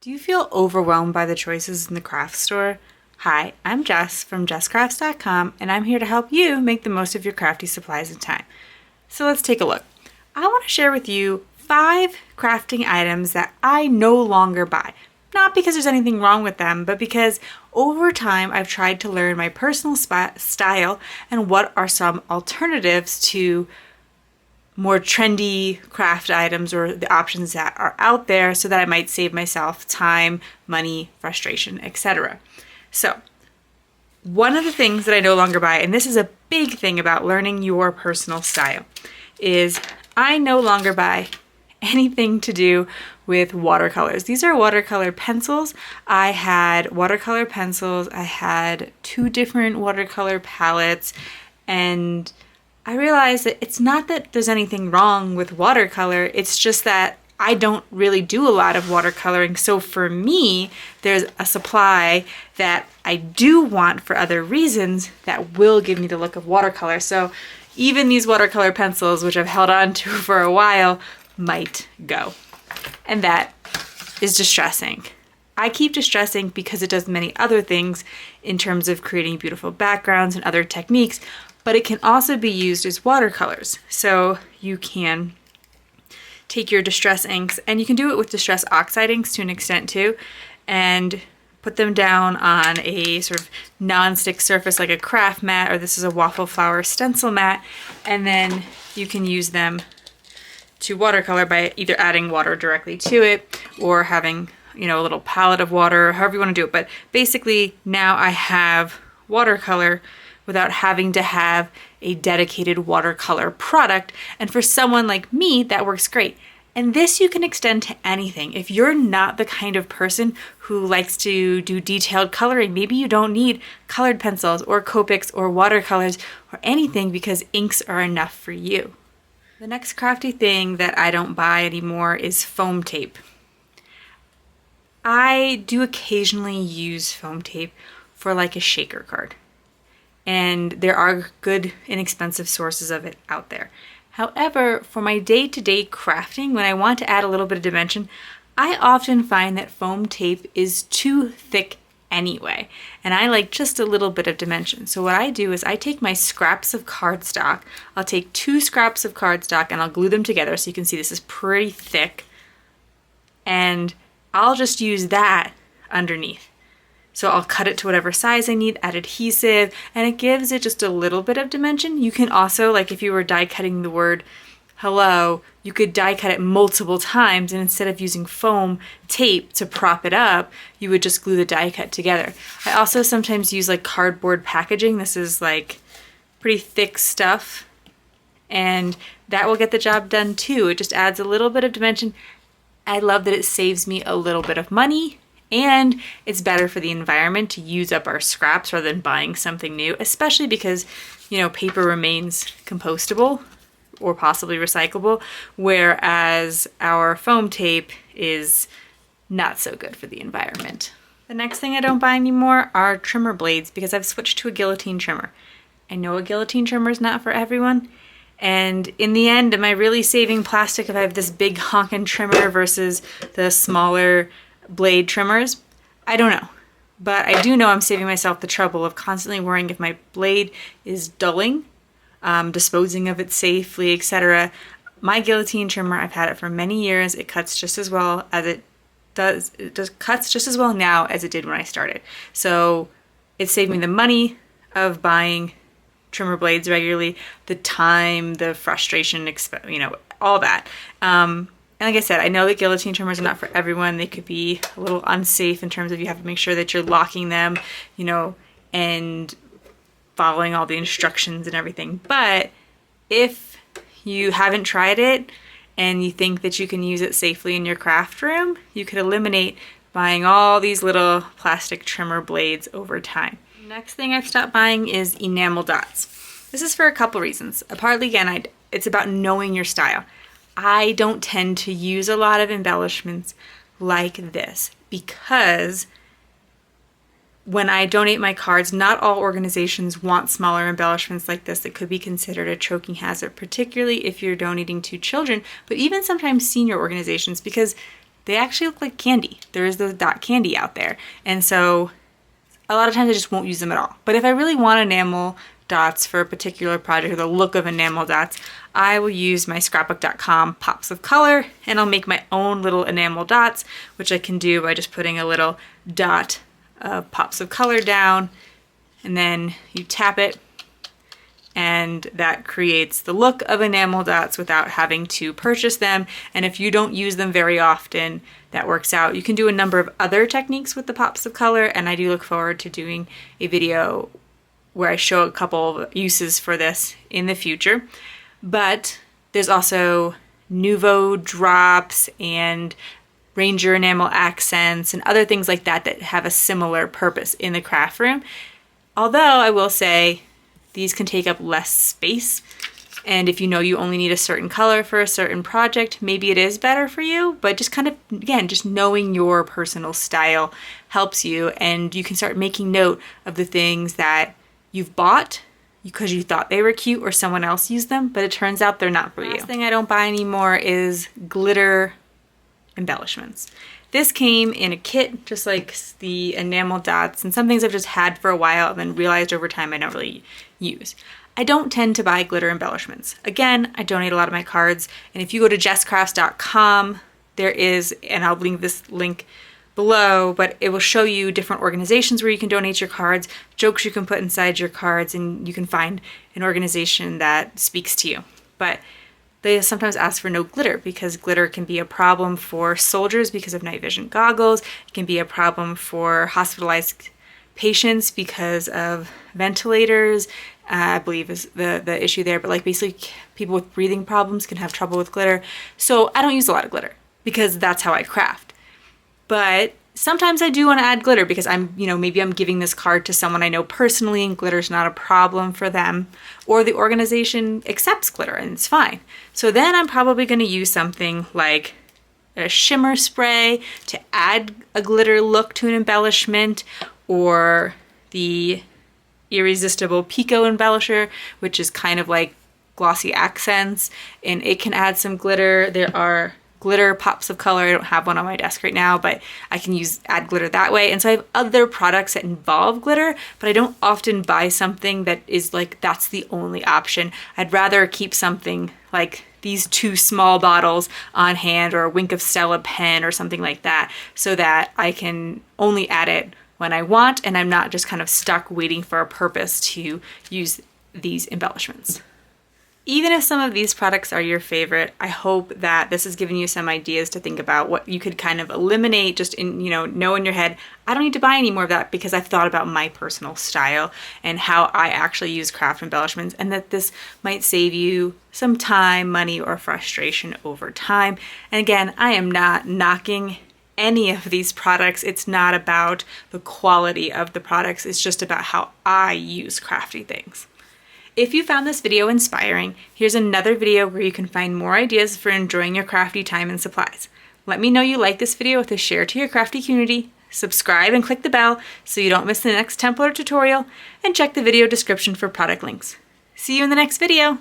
Do you feel overwhelmed by the choices in the craft store? Hi, I'm Jess from jesscrafts.com, and I'm here to help you make the most of your crafty supplies and time. So let's take a look. I want to share with you 5 crafting items that I no longer buy. Not because there's anything wrong with them, but because over time I've tried to learn my personal style and what are some alternatives to more trendy craft items or the options that are out there so that I might save myself time, money, frustration, etc. So one of the things that I no longer buy, and this is a big thing about learning your personal style, is I no longer buy anything to do with watercolors. These are watercolor pencils. I had watercolor pencils. I had 2 different watercolor palettes, and I realized that it's not that there's anything wrong with watercolor, it's just that I don't really do a lot of watercoloring. So for me, there's a supply that I do want for other reasons that will give me the look of watercolor. So even these watercolor pencils, which I've held on to for a while, might go. And that is distressing. I keep distressing because it does many other things in terms of creating beautiful backgrounds and other techniques, but it can also be used as watercolors. So you can take your distress inks, and you can do it with distress oxide inks to an extent too, and put them down on a sort of non-stick surface like a craft mat, or this is a Waffle flower stencil mat, and then you can use them to watercolor by either adding water directly to it or having, you know, a little palette of water, however you want to do it. But basically now I have watercolor without having to have a dedicated watercolor product. And for someone like me, that works great. And this you can extend to anything. If you're not the kind of person who likes to do detailed coloring, maybe you don't need colored pencils or Copics or watercolors or anything because inks are enough for you. The next crafty thing that I don't buy anymore is foam tape. I do occasionally use foam tape for like a shaker card, and there are good inexpensive sources of it out there. However, for my day-to-day crafting, when I want to add a little bit of dimension, I often find that foam tape is too thick anyway, and I like just a little bit of dimension. So what I do is I take my scraps of cardstock, I'll take 2 scraps of cardstock and I'll glue them together so you can see this is pretty thick, and I'll just use that underneath. So I'll cut it to whatever size I need, add adhesive, and it gives it just a little bit of dimension. You can also, like if you were die cutting the word hello, you could die cut it multiple times, and instead of using foam tape to prop it up, you would just glue the die cut together. I also sometimes use like cardboard packaging. This is like pretty thick stuff, and that will get the job done too. It just adds a little bit of dimension. I love that it saves me a little bit of money, and it's better for the environment to use up our scraps rather than buying something new, especially because, you know, paper remains compostable or possibly recyclable, whereas our foam tape is not so good for the environment. The next thing I don't buy anymore are trimmer blades because I've switched to a guillotine trimmer. I know a guillotine trimmer is not for everyone, and in the end, am I really saving plastic if I have this big honkin' trimmer versus the smaller blade trimmers? I don't know, but I do know I'm saving myself the trouble of constantly worrying if my blade is dulling, disposing of it safely, etc. My guillotine trimmer, I've had it for many years. It cuts just as well as it does. It just cuts just as well now as it did when I started. So it saved me the money of buying trimmer blades regularly, the time, the frustration, you know, all that. And like I said, I know that guillotine trimmers are not for everyone. They could be a little unsafe in terms of you have to make sure that you're locking them, you know, and following all the instructions and everything. But if you haven't tried it and you think that you can use it safely in your craft room, you could eliminate buying all these little plastic trimmer blades over time. Next thing I've stopped buying is Enamel Dots. This is for a couple reasons. Partly, again, it's about knowing your style. I don't tend to use a lot of embellishments like this because when I donate my cards, not all organizations want smaller embellishments like this that could be considered a choking hazard, particularly if you're donating to children, but even sometimes senior organizations, because they actually look like candy. There is the dot candy out there. And so a lot of times I just won't use them at all. But if I really want enamel dots for a particular project or the look of enamel dots, I will use my scrapbook.com pops of color, and I'll make my own little enamel dots, which I can do by just putting a little dot of pops of color down, and then you tap it, and that creates the look of enamel dots without having to purchase them. And if you don't use them very often, that works out. You can do a number of other techniques with the pops of color, and I do look forward to doing a video where I show a couple of uses for this in the future. But there's also Nuvo drops and Ranger enamel accents and other things like that that have a similar purpose in the craft room. Although I will say these can take up less space, and if you know you only need a certain color for a certain project, maybe it is better for you, but just kind of, again, just knowing your personal style helps you, and you can start making note of the things that you've bought because you thought they were cute or someone else used them, but it turns out they're not for you. Last thing I don't buy anymore is glitter embellishments. This came in a kit, just like the enamel dots, and some things I've just had for a while and then realized over time I don't really use. I don't tend to buy glitter embellishments. Again, I donate a lot of my cards, and if you go to jesscrafts.com, there is, and I'll link this link below, but it will show you different organizations where you can donate your cards, jokes you can put inside your cards, and you can find an organization that speaks to you. But they sometimes ask for no glitter because glitter can be a problem for soldiers because of night vision goggles. It can be a problem for hospitalized patients because of ventilators, I believe is the issue there. But like basically people with breathing problems can have trouble with glitter. So I don't use a lot of glitter because that's how I craft. But sometimes I do want to add glitter because maybe I'm giving this card to someone I know personally and glitter's not a problem for them, or the organization accepts glitter and it's fine. So then I'm probably going to use something like a shimmer spray to add a glitter look to an embellishment, or the Irresistible Pico embellisher, which is kind of like glossy accents, and it can add some glitter. There are glitter pops of color. I don't have one on my desk right now, but I can add glitter that way. And so I have other products that involve glitter, but I don't often buy something that is like, that's the only option. I'd rather keep something like these 2 small bottles on hand, or a Wink of Stella pen or something like that, so that I can only add it when I want, and I'm not just kind of stuck waiting for a purpose to use these embellishments. Even if some of these products are your favorite, I hope that this has given you some ideas to think about what you could kind of eliminate, just know in your head, I don't need to buy any more of that because I've thought about my personal style and how I actually use craft embellishments, and that this might save you some time, money, or frustration over time. And again, I am not knocking any of these products. It's not about the quality of the products. It's just about how I use crafty things. If you found this video inspiring, here's another video where you can find more ideas for enjoying your crafty time and supplies. Let me know you like this video with a share to your crafty community, subscribe and click the bell so you don't miss the next template or tutorial, and check the video description for product links. See you in the next video!